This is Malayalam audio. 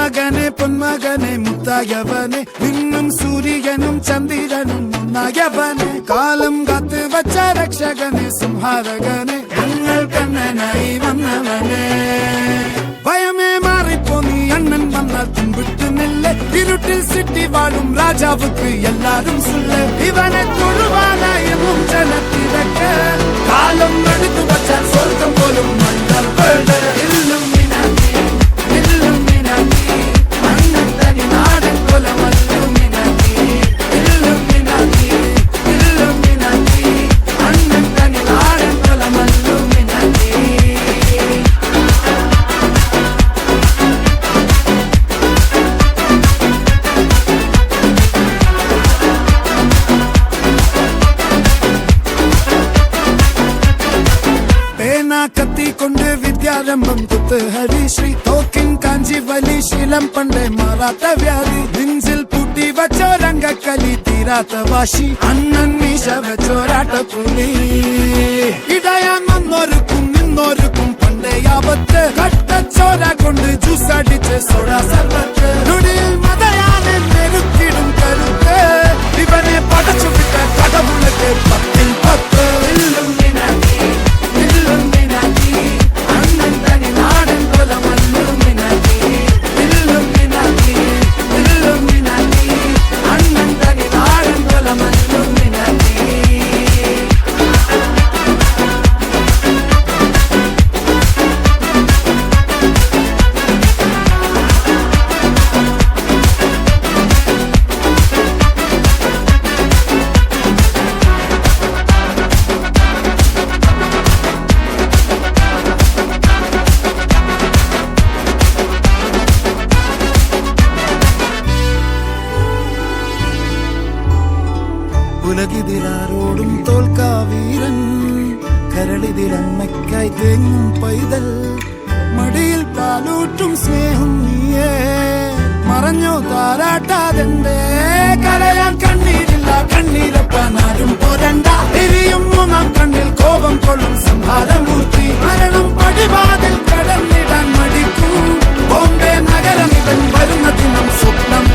പൊന്മകനെ പൊന്മകനെ മുത്തായവനെ നിന്നും സൂര്യനും ചന്ദ്രനും ഒന്നായവനെ കാലം കാത്ത് വച്ച രക്ഷകനെ സംഹാരകനെ ഞങ്ങൾ കണ്ണനായി വന്നവനെ ഭയമേ മാറിപ്പോ നീ അണ്ണൻ വന്നാൽ തുമ്പിട്ട് നില്ല ഇരുട്ടിൽ സിറ്റി വാഴും രാജാവുക്ക് എല്ലാരും സുല്ല ഇവനെ തൊഴുവാനായും ജനത്തിരക്ക് കാലം എടുത്തു വച്ചാൽ സ്വർഗം പോലും മണ്ഡൽ കത്തിക്കൊണ്ട് വിദ്യാരംഭം കുത്ത് ഹരിശ്രീ തോക്കിൻ കാഞ്ചി വലി ശീലം പണ്ടേ മാറാത്ത വ്യാധി നെഞ്ചിൽ പൂട്ടി വച്ചോരംഗക്കലി തീരാത്ത വാശി അണ്ണൻ മീശ വെച്ചോരാട്ട പുലി ഇടയാൻ വന്നോർക്കും നിന്നോർക്കും പണ്ടേ ആപത്ത് കട്ടച്ചോര കൊണ്ട് ജ്യൂസ് അടിച്ച് സോഡ സർവത്ത് നുടിയിൽ മതയാനെ മെരുക്കിടും കരുത്ത് ഇവനെ പടച്ചു വിട്ട കടവുളക്ക് 10ൽ 10 ഉലകിതിലാരോടും തോൽക്കാ വീരൻ കരളിതിലമ്മയ്ക്കായി തേങ്ങും പൈതൽ മടിയിൽ പാലൂട്ടും സ്നേഹം നീയേ മറഞ്ഞോ താരാട്ടാതെന്തേ കരയാൻ കണ്ണീരില്ല കണ്ണീരപ്പാനാരും പോരണ്ട എരിയും മൂന്നാം കണ്ണിൽ കോപം കൊള്ളും സംഹാരമൂർത്തി മരണം പടിവാതിൽ കടന്നിടാൻ മടിക്കും ബോംബെ നഗരം ഇവൻ വരുന്ന ദിനം സ്വപ്നം